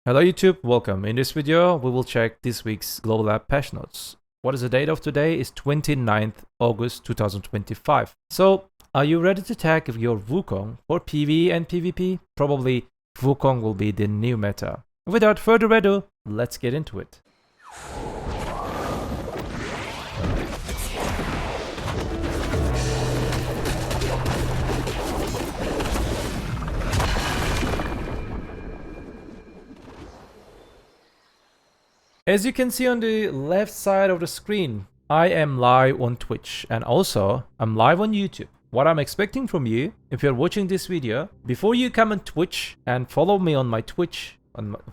Hello YouTube, welcome. In this video, we will check this week's Global App patch notes. What is the date of today? Is 29th August 2025. So, are you ready to tag your Wukong for PvE and PvP? Probably Wukong will be the new meta. Without further ado, let's get into it. As you can see on the left side of the screen, I am live on Twitch and also I'm live on YouTube. What I'm expecting from you, if you're watching this video, before you come on Twitch and follow me on my Twitch,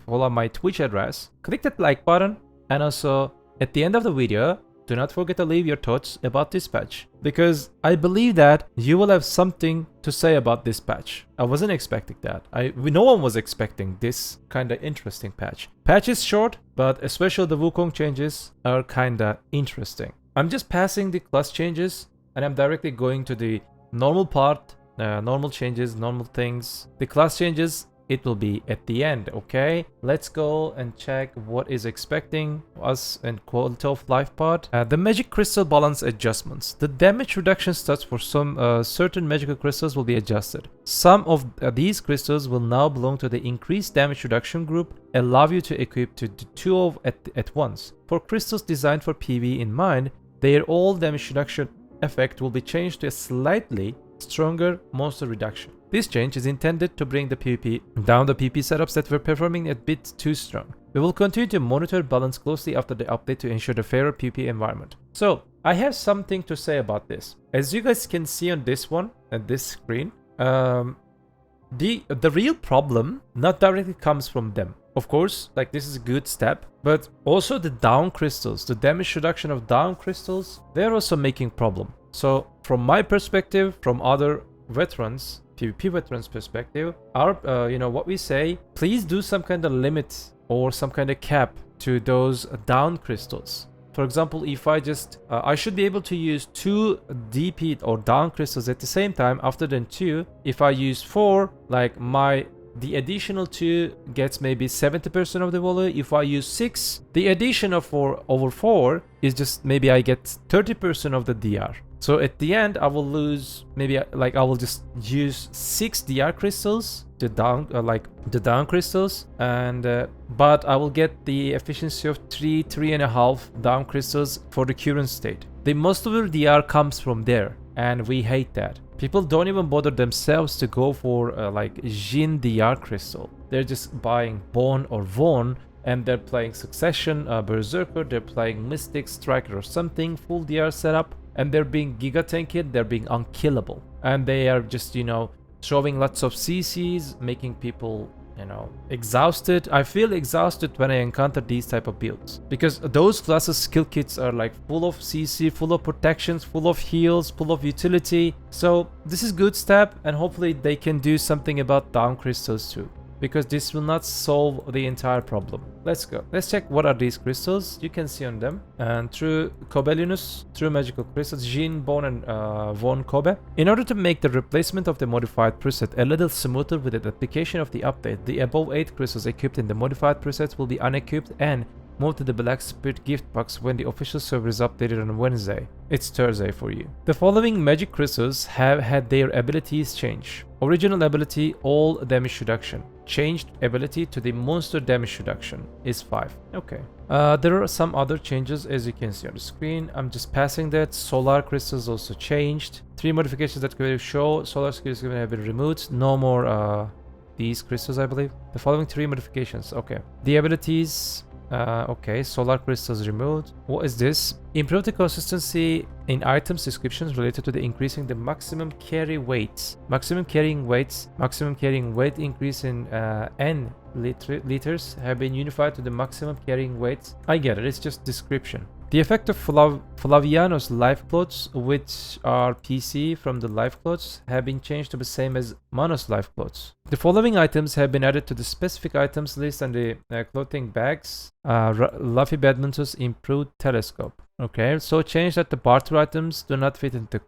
follow my Twitch address, click that like button, and also at the end of the video, do not forget to leave your thoughts about this patch, because I believe that you will have something to say about this patch. I wasn't expecting that. No one was expecting this kind of interesting patch. Patch is short, but especially the Wukong changes are kind of interesting. I'm just passing the class changes and I'm directly going to the normal part, normal changes, normal things. The class changes, it will be at the end, okay? Let's go and check what is expecting us in quality of life part. The magic crystal balance adjustments. The damage reduction stats for some certain magical crystals will be adjusted. Some of these crystals will now belong to the increased damage reduction group, allow you to equip to the two of at once. For crystals designed for PvE in mind, their all damage reduction effect will be changed to a slightly stronger monster reduction. This change is intended to bring the PvP down the PvP setups that were performing a bit too strong. We will continue to monitor balance closely after the update to ensure the fairer PvP environment. So, I have something to say about this. As you guys can see on this one, at this screen, the real problem not directly comes from them. Of course, like this is a good step, but also the down crystals, the damage reduction of down crystals, they're also making problem. So, from my perspective, from other veterans, PvP veterans perspective, what we say, please do some kind of limit or some kind of cap to those down crystals. For example, if I should be able to use 2 DP or down crystals at the same time after then 2. If I use 4, like the additional 2 gets maybe 70% of the value. If I use 6, the addition of 4 over 4 is just maybe I get 30% of the DR. So at the end, I will lose maybe I will just use 6 DR crystals, the down crystals, and but I will get the efficiency of 3.5 down crystals for the current state. The most of the DR comes from there, and we hate that. People don't even bother themselves to go for like Jin DR crystal. They're just buying Bone or Von, and they're playing Succession, Berserker, they're playing Mystic, Striker or something, full DR setup. And they're being giga tanked, they're being unkillable. And they are just, throwing lots of CCs, making people, exhausted. I feel exhausted when I encounter these type of builds. Because those classes skill kits are like full of CC, full of protections, full of heals, full of utility. So this is good step, and hopefully they can do something about down crystals too, because this will not solve the entire problem. Let's go. Let's check what are these crystals. You can see on them. And through Cobelinus, through magical crystals, Jin, Bone, and Von Kobe. In order to make the replacement of the modified preset a little smoother with the application of the update, the above 8 crystals equipped in the modified presets will be unequipped and moved to the Black Spirit gift box when the official server is updated on Wednesday. It's Thursday for you. The following magic crystals have had their abilities change. Original ability, all damage reduction. Changed ability to the monster damage reduction is 5. Okay. There are some other changes as you can see on the screen. I'm just passing that. Solar crystals also changed. 3 modifications that will show solar skills have been removed. No more these crystals, I believe. The following 3 modifications. Okay. The abilities. Okay, solar crystals removed. What is this? Improve the consistency in items descriptions related to the increasing the maximum carry weights. Maximum carrying weight increase in N liters have been unified to the maximum carrying weights. I get it, it's just description. The effect of Flaviano's life clothes, which are PC from the life clothes, have been changed to the same as Manos life clothes. The following items have been added to the specific items list and the clothing bags. Luffy Badminton's improved telescope. Okay, so change that the barter items do not fit into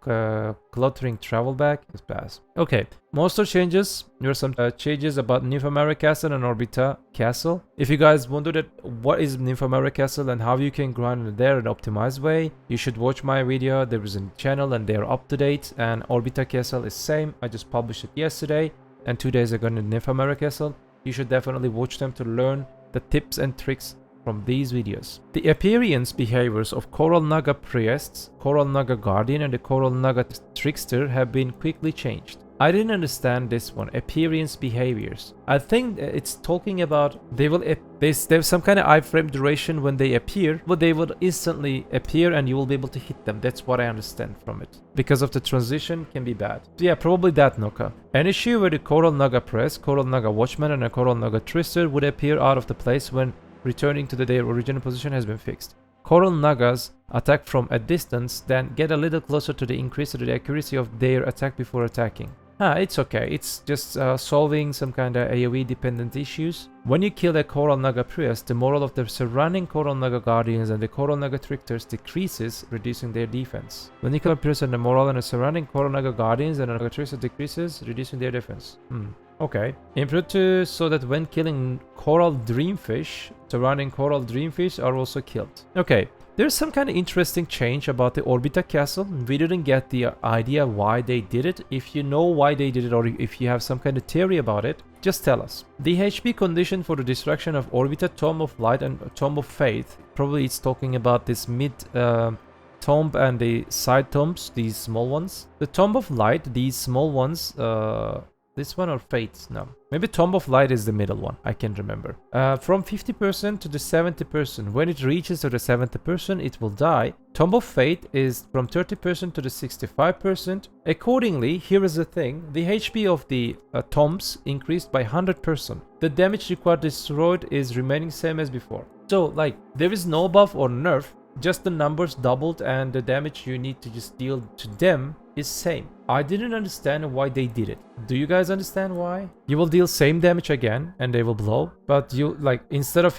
cluttering travel bag. It's passed. Okay, monster changes. There are some changes about Nymphomare Castle and Orbita Castle. If you guys wondered what is Nymphomare Castle and how you can grind there in an optimized way, you should watch my video. There is a channel and they are up to date. And Orbita Castle is same. I just published it yesterday and 2 days ago in Nymphomare Castle. You should definitely watch them to learn the tips and tricks from these videos. The appearance behaviors of Coral Naga Priests, Coral Naga Guardian and the Coral Naga Trickster have been quickly changed. I didn't understand this one, appearance behaviors. I think it's talking about they have some kind of iframe duration when they appear, but they will instantly appear and you will be able to hit them. That's what I understand from it. Because of the transition can be bad. So yeah, probably that, Noka. An issue where the Coral Naga Priest, Coral Naga Watchman and a Coral Naga Trickster would appear out of the place when returning to their original position has been fixed. Coral Nagas attack from a distance, then get a little closer to the increase of the accuracy of their attack before attacking. It's okay. It's just solving some kind of AoE dependent issues. When you kill a Coral Naga Priest, the morale of the surrounding Coral Naga Guardians and the Coral Naga Tricksters decreases, reducing their defense. When you kill a Priest and the morale and the surrounding Coral Naga Guardians and the Naga Tricksters decreases, reducing their defense. Okay. Improved so that when killing Coral Dreamfish, surrounding Coral Dreamfish are also killed. Okay. There's some kind of interesting change about the Orbita Castle. We didn't get the idea why they did it. If you know why they did it or if you have some kind of theory about it, just tell us. The HP condition for the destruction of Orbita, Tomb of Light and Tomb of Faith. Probably it's talking about this mid tomb and the side tombs, these small ones. The Tomb of Light, these small ones, this one or Fate? No. Maybe Tomb of Light is the middle one. I can't remember. From 50% to the 70%. When it reaches to the 70%, it will die. Tomb of Fate is from 30% to the 65%. Accordingly, here is the thing. The HP of the tombs increased by 100%. The damage required destroyed is remaining same as before. So, like, there is no buff or nerf. Just the numbers doubled and the damage you need to just deal to them is same. I didn't understand why they did it. Do you guys understand why? You will deal same damage again and they will blow, but you like instead of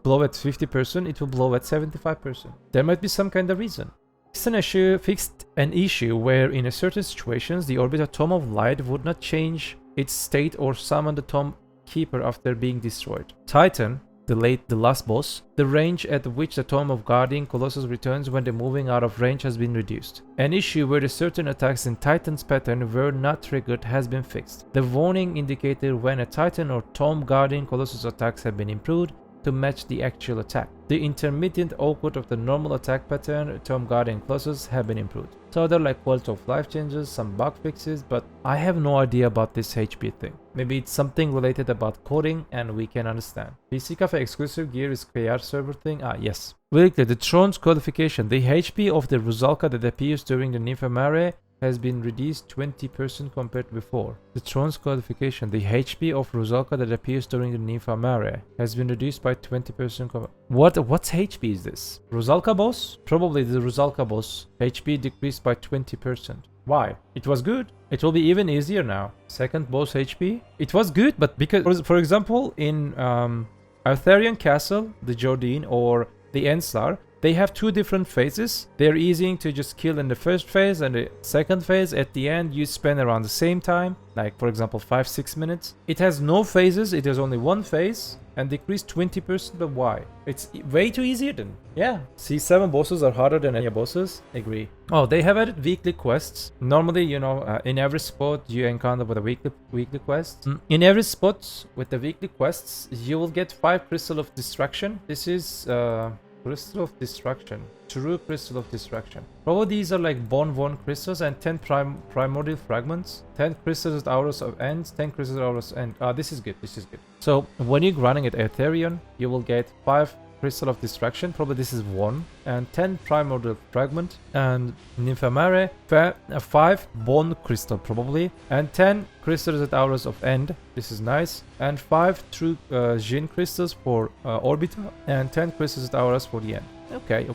blow at 50%, it will blow at 75%. There might be some kind of reason. Fixed an issue where in a certain situations the Orbita Tomb of Light would not change its state or summon the Tomb Keeper after being destroyed. Titan, the last boss, the range at which the Tomb of Guardian Colossus returns when the moving out of range has been reduced. An issue where the certain attacks in Titan's pattern were not triggered has been fixed. The warning indicated when a Titan or Tomb Guardian Colossus attacks have been improved to match the actual attack. The intermittent output of the normal attack pattern, Tomb Guardian Colossus, have been improved. So they're like quality of life changes, some bug fixes, but I have no idea about this HP thing. Maybe it's something related about coding and we can understand. PC Cafe exclusive gear is KR server thing? Yes. Weekly, the Throne's codification. The HP of the Rusalka that appears during the Nymphomare has been reduced 20% compared to before. The Throne's codification. The HP of Rusalka that appears during the Nymphomare has been reduced by 20%. What's HP is this? Rusalka boss? Probably the Rusalka boss. HP decreased by 20%. Why? It was good. It will be even easier now. Second boss HP. It was good, but because, for example, in Arthurian Castle, the Jordan or the Enslar, they have two different phases. They're easy to just kill in the first phase and the second phase. At the end, you spend around the same time, like for example 5-6 minutes. It has no phases, it has only one phase and decreased 20%, but why? It's way too easier then. Yeah, C7 bosses are harder than any bosses. Agree. Oh, they have added weekly quests. Normally, you know, in every spot you encounter with a weekly quest. In every spot with the weekly quests, you will get 5 Crystal of Destruction. This is Crystal of Destruction. True Crystal of Destruction. Probably these are like Bone Worn Crystals and 10 Primordial Fragments. 10 Crystals at Auras of End. 10 Crystals at Auras of End. This is good. This is good. So when you're running at Aetherion, you will get 5 Crystal of Destruction. Probably this is 1. And 10 Primordial Fragment. And Nymphomare, 5 Bone Crystal probably. And 10 Crystals at Auras of End. This is nice. And 5 True Jin Crystals for Orbita. And 10 Crystals at Auras for the End. Okay.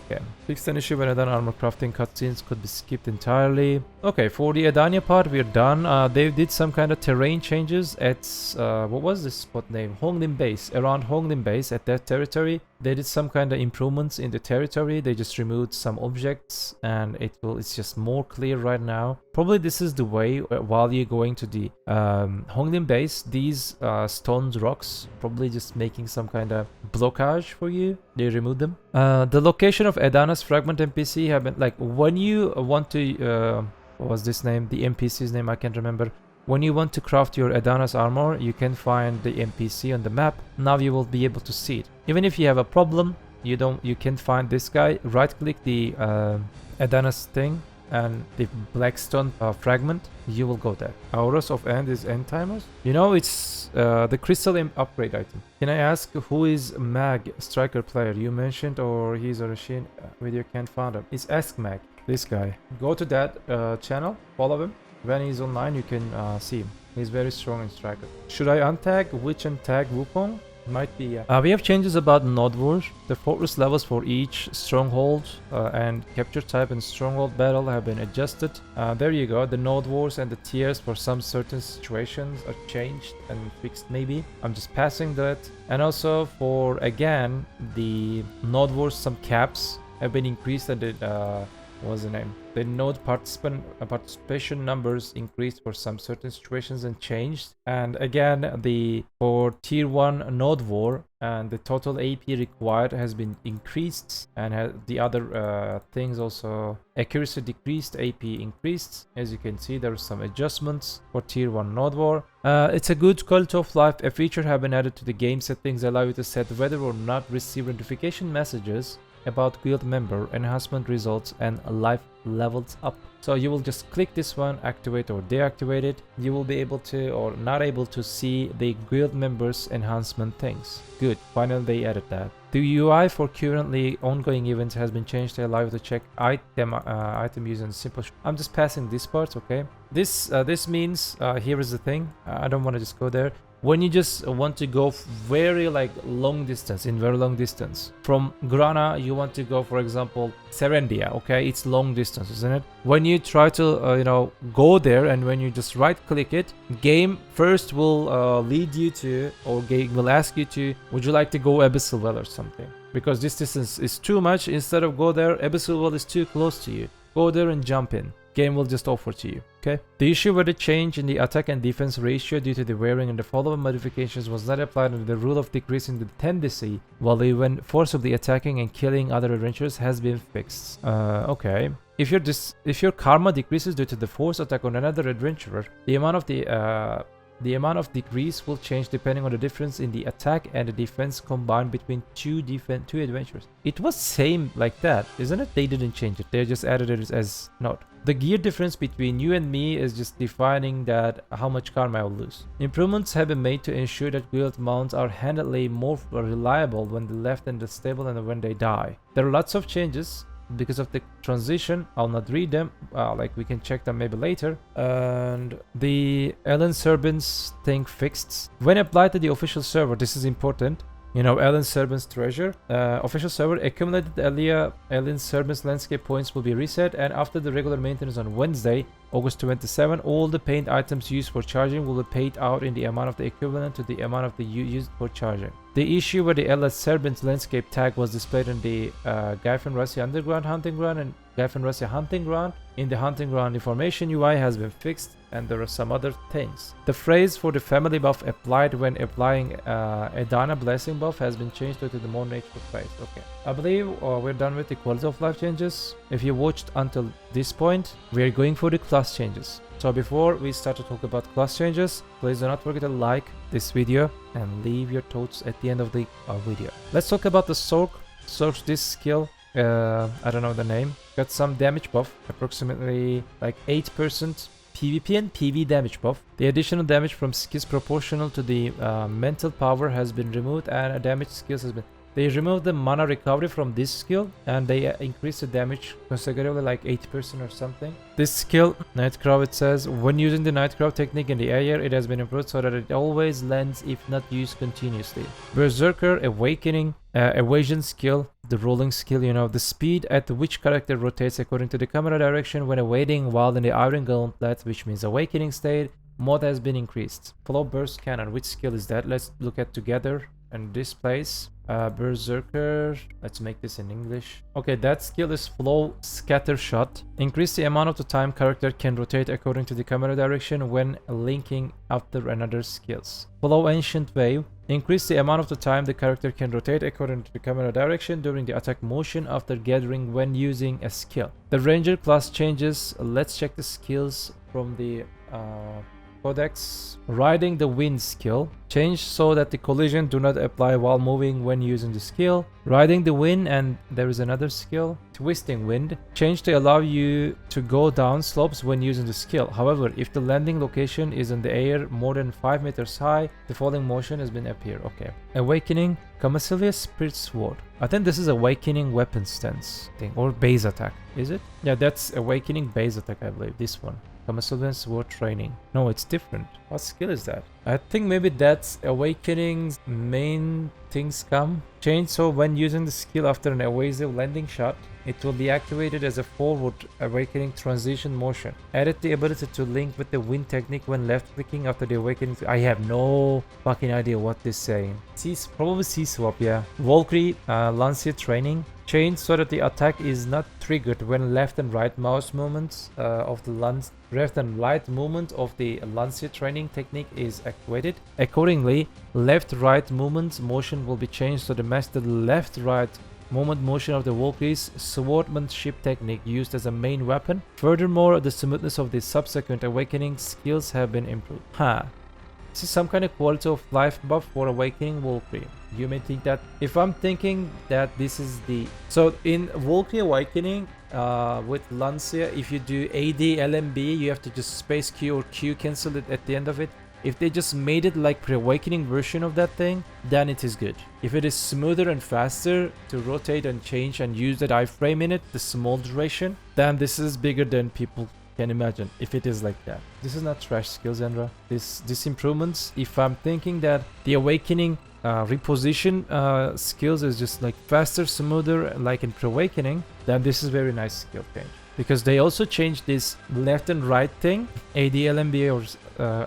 Fixed an issue when Adana armor crafting cutscenes could be skipped entirely. Okay, for the Adania part, we're done. They did some kind of terrain changes at, what was this spot name? Honglim Base. Around Honglim Base, at that territory, they did some kind of improvements in the territory. They just removed some objects, and it's just more clear right now. Probably this is the way while you're going to the Honglim Base, these stones, rocks, probably just making some kind of blockage for you. They removed them. The location of Adana's fragment NPC have been, like, when you want to what was this name, the NPC's name, I can't remember. When you want to craft your Adana's armor, you can find the NPC on the map. Now you will be able to see it. Even if you have a problem, you can find this guy. Right click the Adana's thing and the blackstone fragment, you will go there. Auras of End is End Timers. You know, it's the crystal upgrade item. Can I ask who is Mag striker player you mentioned, or he's a machine video can't find him? It's Ask Mag, this guy. Go to that channel, follow him. When he's online, you can see him. He's very strong in striker. Should I untag Witch and tag Wukong? Might be, yeah. We have changes about Node War. The fortress levels for each stronghold and capture type and stronghold battle have been adjusted. There you go. The Node Wars and the tiers for some certain situations are changed and fixed maybe. I'm just passing that. And also for, again, the Node Wars, some caps have been increased and what was the name? The node participation numbers increased for some certain situations and changed. And again, for tier 1 node war, and the total AP required has been increased, and the other things also, accuracy decreased, AP increased. As you can see, there are some adjustments for tier 1 node war. It's a good quality of life. A feature have been added to the game settings, allow you to set whether or not receive notification messages about guild member enhancement results and life levels up. So you will just click this one, activate or deactivate it. You will be able to or not able to see the guild members enhancement things. Good, finally they added that. The UI for currently ongoing events has been changed to allow you to check item using simple. I'm just passing this part, okay? This means here is the thing. I don't want to just go there. When you just want to go very long distance from Grana, you want to go, for example, Serendia, okay? It's long distance, isn't it? When you try to go there, and when you just right click it, game first will lead you to, or game will ask you to, would you like to go Abyssal Well or something? Because this distance is too much. Instead of go there, Abyssal Well is too close to you. Go there and jump in. Game will just offer to you, okay? The issue with the change in the attack and defense ratio due to the wearing and the following modifications was not applied under the rule of decreasing the tendency while even forcibly attacking and killing other adventurers has been fixed. Okay. If your karma decreases due to the force attack on another adventurer, the amount of decrease will change depending on the difference in the attack and the defense combined between two adventurers. It was same like that, isn't it? They didn't change it. They just added it as note. The gear difference between you and me is just defining that how much karma I will lose. Improvements have been made to ensure that guild mounts are handily more reliable when they're left in the stable and when they die. There are lots of changes because of the transition. I'll not read them, we can check them maybe later. And the Alien Serpents thing fixed. When applied to the official server, this is important. You know, Alien Serpents treasure. Official server, accumulated Alien Serpents landscape points will be reset, and after the regular maintenance on Wednesday, August 27, all the paint items used for charging will be paid out in the amount of the equivalent to the amount of the used for charging. The issue where the Alien Serpents landscape tag was displayed in the Gaifen Russia Underground Hunting Ground and Gaifen Russia Hunting Ground in the Hunting Ground information UI has been fixed, and there are some other things. The phrase for the family buff applied when applying Adana blessing buff has been changed to the more natural phrase. Okay, I believe we're done with the quality of life changes. If you watched until this point, we're going for the class changes. So before we start to talk about class changes, please do not forget to like this video and leave your thoughts at the end of the video. Let's talk about the Sorc. This skill, I don't know the name, got some damage buff, approximately 8% PvP and PV damage buff. The additional damage from skills proportional to the mental power has been removed, and damage skills has been. They removed the mana recovery from this skill, and they increased the damage considerably, 8% or something. This skill, Nightcrawl, it says, when using the Nightcrawl technique in the air, it has been improved so that it always lands if not used continuously. Berserker Awakening Evasion skill. the rolling skill, you know, the speed at which character rotates according to the camera direction when awaiting while in the Iron Gauntlet, which means awakening state, mode has been increased. Flow burst cannon, which skill is that? Let's look at together and this place. Berserker, let's make this in English. Okay, that skill is flow scatter shot. Increase the amount of the time character can rotate according to the camera direction when linking after another skills. Flow ancient wave. Increase the amount of the time the character can rotate according to the camera direction during the attack motion after gathering when using a skill. The ranger class changes. Let's check the skills from the Codex. Riding the wind skill. Change so that the collision do not apply while moving when using the skill. Riding the wind, and there is another skill. Twisting wind. Change to allow you to go down slopes when using the skill. However, if the landing location is in the air more than 5 meters high, the falling motion has been appear. Okay. Awakening. Camasilia's Spirit Sword. I think this is Awakening Weapon Stance thing, or base attack. Is it? Yeah, that's Awakening base attack, I believe. This one. Camasilia's Sword Training. No, it's different. What skill is that? I think maybe that's Awakening's main things come. Change so when using the skill after an evasive landing shot, it will be activated as a forward awakening transition motion. Added the ability to link with the wind technique when left clicking after the awakening. I have no fucking idea what this is saying. Probably C-swap, yeah. Valkyrie Lancia training. Change so that the attack is not triggered when left and right mouse movements of the left and right movement of the Lancia training technique is activated. Accordingly, left-right movement motion will be changed to match the left-right movement motion of the Valkyrie's swordsmanship technique used as a main weapon. Furthermore, the smoothness of the subsequent awakening skills have been improved. This is some kind of quality of life buff for Awakening Valkyrie. You may think that if I'm thinking that this is the... So in Valkyrie Awakening with Lancia, if you do AD LMB, you have to just space Q or Q cancel it at the end of it. If they just made it like pre-awakening version of that thing, then it is good. If it is smoother and faster to rotate and change and use that iframe in it, the small duration, then this is bigger than people can imagine if it is like that. This is not trash skills, Andra. This improvements, if I'm thinking that the awakening reposition skills is just like faster, smoother, like in pre-awakening, then this is very nice skill change. Because they also changed this left and right thing, ADLMB or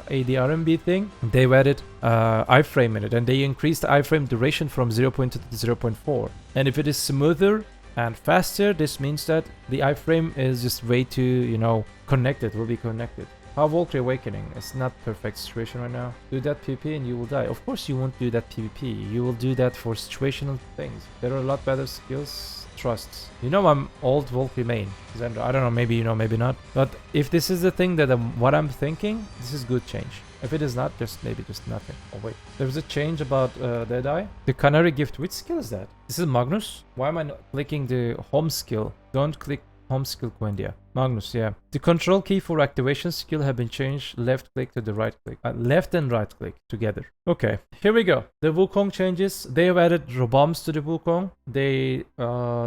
ADRMB thing. They've added iframe in it, and they increased the iframe duration from 0.2 to 0.4. And if it is smoother and faster, this means that the iframe is just way too, you know, connected, will be connected. How Valkyrie Awakening? It's not perfect situation right now. Do that PvP and you will die. Of course you won't do that PvP. You will do that for situational things. There are a lot better skills. Trust. You know I'm old Valkyrie main. I don't know, maybe you know, maybe not. But if this is the thing that what I'm thinking, this is good change. If it is not, just maybe just nothing. Oh wait, there's a change about Deadeye. The Canary Gift. Which skill is that? This is Magnus. Why am I not clicking the home skill? Don't click home skill, Quendia. Magnus, yeah. The control key for activation skill have been changed. Left click to the right click. Left and right click together. Okay, here we go. The Wukong changes. They have added Rabams to the Wukong. They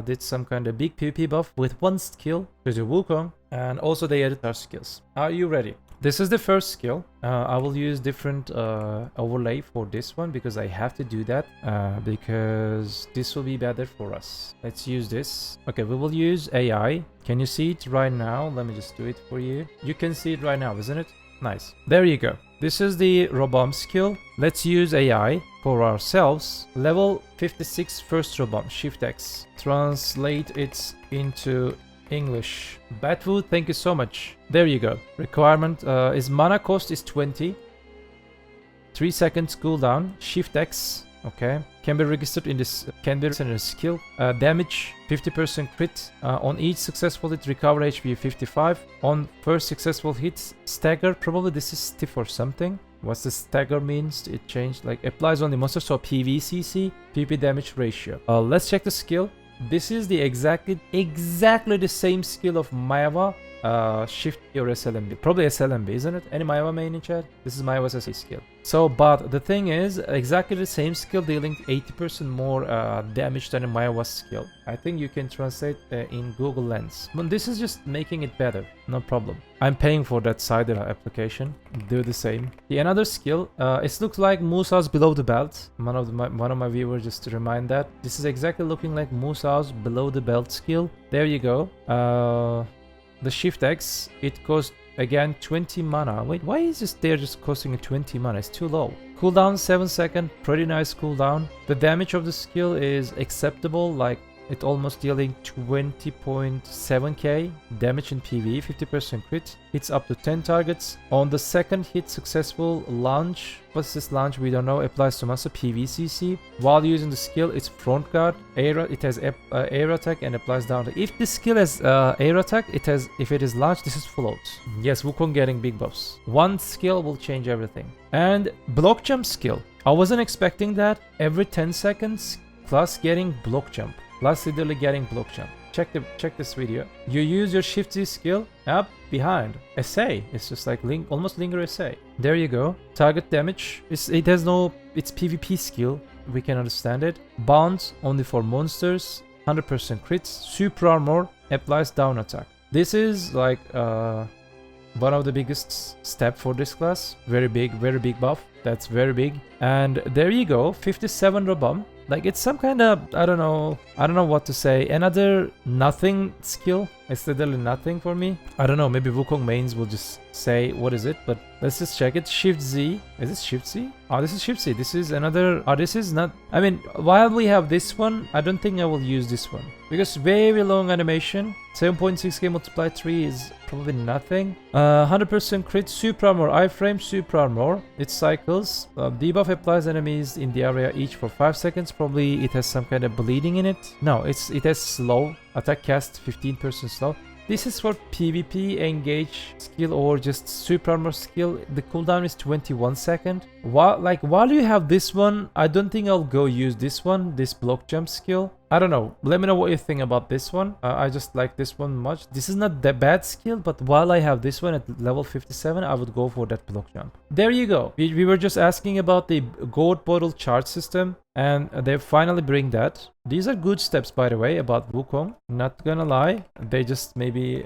did some kind of big PvP buff with one skill to the Wukong. And also they added our skills. Are you ready? This is the first skill. I will use different overlay for this one because I have to do that because this will be better for us. Let's use this. Okay, we will use AI. Can you see it right now? Let me just do it for you. You can see it right now, isn't it? Nice. There you go. This is the Rabam skill. Let's use AI for ourselves. Level 56 first Rabam. Shift X. Translate it into English. Batwood, thank you so much. There you go. Requirement is mana cost is 20. 3 seconds cooldown. Shift X. Okay. Can be registered in this. Can be registered in a skill. Damage 50% crit. On each successful hit, recover HP 55. On first successful hit, stagger. Probably this is stiff or something. What's the stagger means? It changed. Like applies on the monster. So PVCC. PP damage ratio. Let's check the skill. This is the exactly the same skill of Maeva shift or SLMB. Probably SLMB, isn't it? Any Maiwa main in chat? This is Maiwa's SE skill. So, but the thing is, exactly the same skill dealing 80% more damage than a Maiwa's skill. I think you can translate in Google Lens. But this is just making it better, no problem. I'm paying for that side application. Do the same. The another skill, it looks like Musa's below the belt. One of my viewers just to remind that. This is exactly looking like Musa's below the belt skill. There you go. The Shift X, it costs again 20 mana. Wait, why is this there just costing 20 mana? It's too low. Cooldown 7 seconds, pretty nice cooldown. The damage of the skill is acceptable, like it almost dealing 20.7k damage in PvE, 50% crit. Hits up to 10 targets. On the second hit, successful launch. What's this launch? We don't know. Applies to master PvCC. While using the skill, it's front guard. It has air attack and applies down. If this skill has air attack, if it is launched, this is float. Yes, Wukong getting big buffs. One skill will change everything. And block jump skill. I wasn't expecting that. Every 10 seconds, plus getting block jump. Plus literally getting block jump. Check this video. You use your Shift Z skill, up, behind. Essay. It's just like almost linger essay. There you go. Target damage. It's PvP skill. We can understand it. Bounce only for monsters. 100% crits. Super armor applies down attack. This is like one of the biggest step for this class. Very big buff. That's very big. And there you go. 57 Rabam. Like it's some kind of, I don't know what to say. Another nothing skill. It's literally nothing for me. I don't know, maybe Wukong mains will just say what is it, but let's just check it. Shift Z. Is this Shift Z? Oh, this is Shift Z. This is another, this is not, I mean, while we have this one, I don't think I will use this one. Because very long animation. 7.6k multiplied 3 is probably nothing. 100% crit, super armor, iframe, super armor. It cycles. Debuff applies enemies in the area each for 5 seconds. Probably it has some kind of bleeding in it. No, it has slow. Attack cast 15% slow. This is for PvP engage skill or just super armor skill. The cooldown is 21 seconds. While you have this one, I don't think I'll go use this one, this block jump skill. I don't know. Let me know what you think about this one. I just like this one much. This is not that bad skill, but while I have this one at level 57, I would go for that block jump. There you go. We were just asking about the gold bottle charge system, and they finally bring that. These are good steps, by the way, about Wukong. Not gonna lie. They just maybe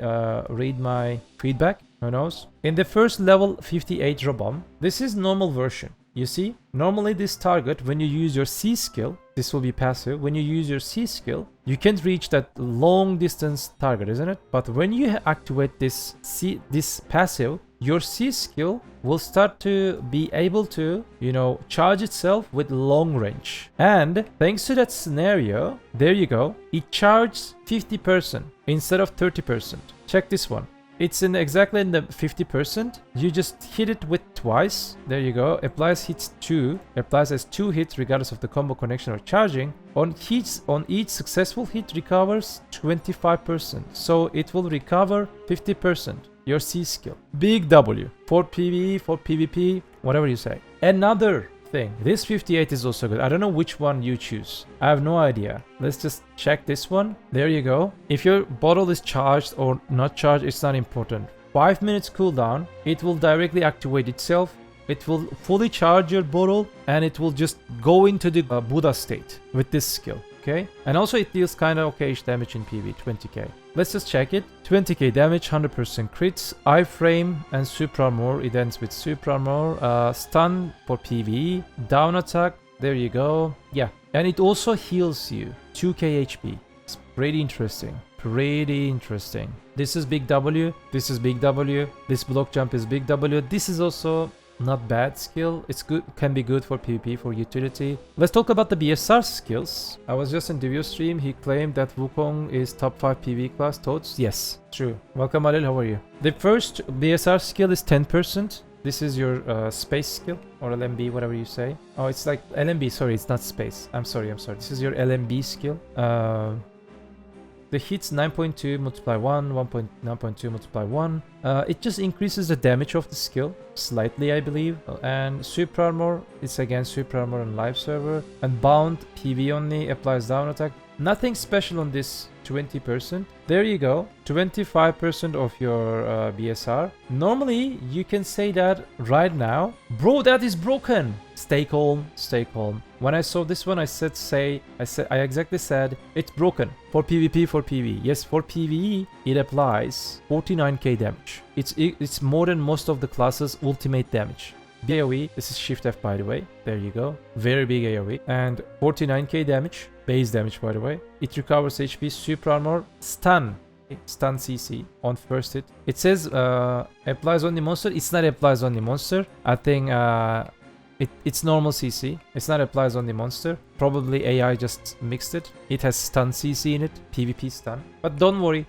read my feedback. Who knows? In the first level 58 Rabam, this is normal version. You see, normally this target, when you use your C skill, this will be passive. When you use your C skill, you can't reach that long distance target, isn't it? But when you activate this passive, your C skill will start to be able to, charge itself with long range. And thanks to that scenario, there you go, it charges 50% instead of 30%. Check this one. It's exactly in the 50%. You just hit it with twice. There you go. Applies hits 2. Applies as 2 hits regardless of the combo connection or charging. On each successful hit recovers 25%. So it will recover 50%. Your C skill. Big W. For PvE, for PvP, whatever you say. Another thing. This 58 is also good. I don't know which one you choose. I have no idea. Let's just check this one. There you go. If your bottle is charged or not charged, it's not important. 5 minutes cooldown. It will directly activate itself. It will fully charge your bottle and it will just go into the Buddha state with this skill. Okay? And also it deals kind of okayish damage in PvE, 20k. Let's just check it. 20k damage, 100% crits, iframe and super armor. It ends with super armor. Stun for PvE, down attack. There you go. Yeah. And it also heals you. 2k HP. It's pretty interesting. Pretty interesting. This is big W. This is big W. This block jump is big W. This is also not bad skill. It's good, can be good for PvP, for utility. Let's talk about the BSR skills. I was just in Divio stream. He claimed that Wukong is top 5 PvE class. Thoughts? Yes, true. Welcome Alil, how are you? The first BSR skill is 10%. This is your space skill or LMB, whatever you say. Oh, it's like LMB. Sorry, it's not space. I'm sorry. This is your LMB skill. The hits 9.2 multiply 1, 1.9.2 multiply 1. It just increases the damage of the skill slightly, I believe. And super armor, it's again super armor on live server. And bound PV only applies down attack. Nothing special on this 20%. There you go, 25% of your BSR. Normally, you can say that right now. Bro, that is broken. Stay calm, stay calm. When I saw this one, I exactly said it's broken for PvP, for PvE. Yes, for PvE, it applies 49k damage. It's more than most of the classes' ultimate damage. AoE, this is Shift F by the way, there you go, very big AoE, and 49k damage, base damage by the way. It recovers HP, super armor, stun CC on first hit. It says applies on the monster, it's not applies on the monster, I think it's normal CC, it's not applies on the monster, probably AI just mixed it. It has stun CC in it, PvP stun, but don't worry,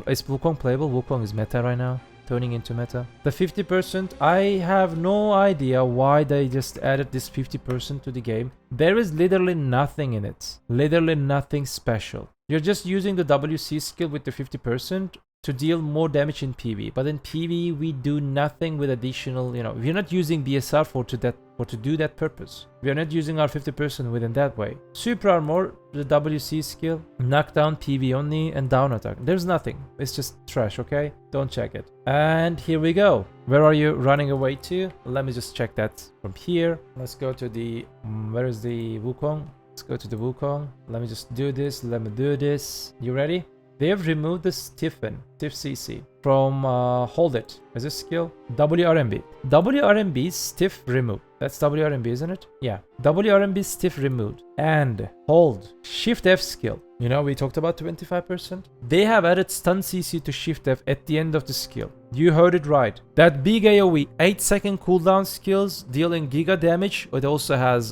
is Wukong playable? Wukong is meta right now, turning into meta. The 50%, I have no idea why they just added this 50% to the game. There is literally nothing in it. Literally nothing special. You're just using the WC skill with the 50% to deal more damage in PvE. But in PvE, we do nothing with additional, we're not using BSR for to do that purpose. We are not using our 50% within that way. Super armor, the WC skill, knockdown, PV only, and down attack. There's nothing. It's just trash, okay? Don't check it. And here we go. Where are you running away to? Let me just check that from here. Let's go to the, where is the Wukong? Let's go to the Wukong. Let me just do this. Let me do this. You ready? They have removed the stiff CC from hold it. Is this skill? WRMB. WRMB stiff remove. That's WRMB, isn't it? Yeah. WRMB stiff removed. And hold. Shift F skill. We talked about 25%. They have added stun CC to Shift F at the end of the skill. You heard it right. That big AoE 8-second cooldown skills dealing giga damage. It also has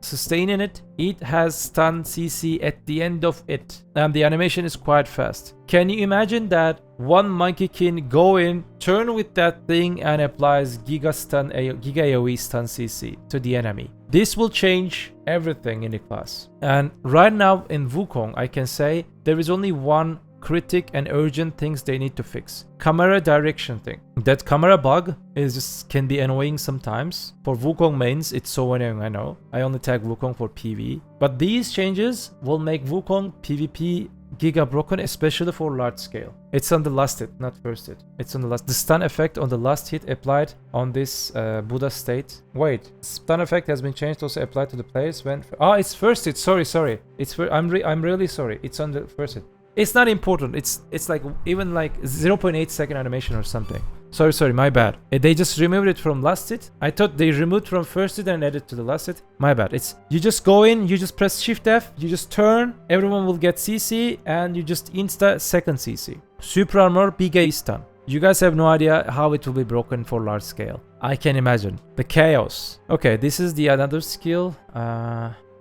sustain in it. It has stun CC at the end of it. And the animation is quite fast. Can you imagine that one monkey can go in, turn with that thing and applies giga AoE stun CC to the enemy? This will change everything in the class. And right now in Wukong, I can say there is only one critic and urgent things they need to fix. Camera direction thing. That camera bug can be annoying sometimes. For Wukong mains, it's so annoying, I know. I only tag Wukong for PvE. But these changes will make Wukong PvP giga broken, especially for large scale. It's on the last hit, not first hit. It's on the last. The stun effect on the last hit applied on this Buddha state. Wait, stun effect has been changed, also applied to the players when. It's first hit. Sorry. I'm really sorry. It's on the first hit. It's not important. It's like even like 0.8 second animation or something. Sorry, my bad. They just removed it from last hit. I thought they removed from first hit and added to the last hit. My bad. It's you just go in, you just press Shift F, you just turn, everyone will get CC, and you just insta second CC. Super armor, big A stun. You guys have no idea how it will be broken for large scale. I can imagine. The chaos. Okay, this is the another skill.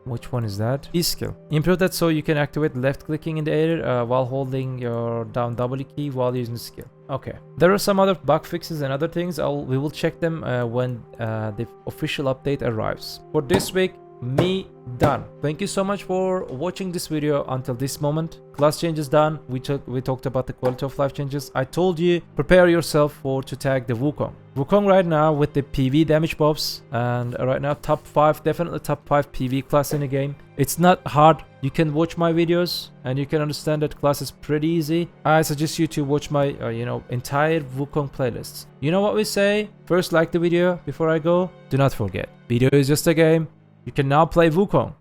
Which one is that? E-skill. Improve that so you can activate left clicking in the air while holding your down double key while using the skill. Okay. There are some other bug fixes and other things. We will check them when the official update arrives. For this week, me done. Thank you so much for watching this video until this moment. Class changes done. We talked about the quality of life changes. I told you prepare yourself to tag the Wukong. Wukong right now with the PV damage buffs, and right now top 5, definitely top 5 PV class in the game. It's not hard. You can watch my videos and you can understand that class is pretty easy. I suggest you to watch my entire Wukong playlists. You know what we say? First, like the video before I go. Do not forget, video is just a game. You can now play Wukong.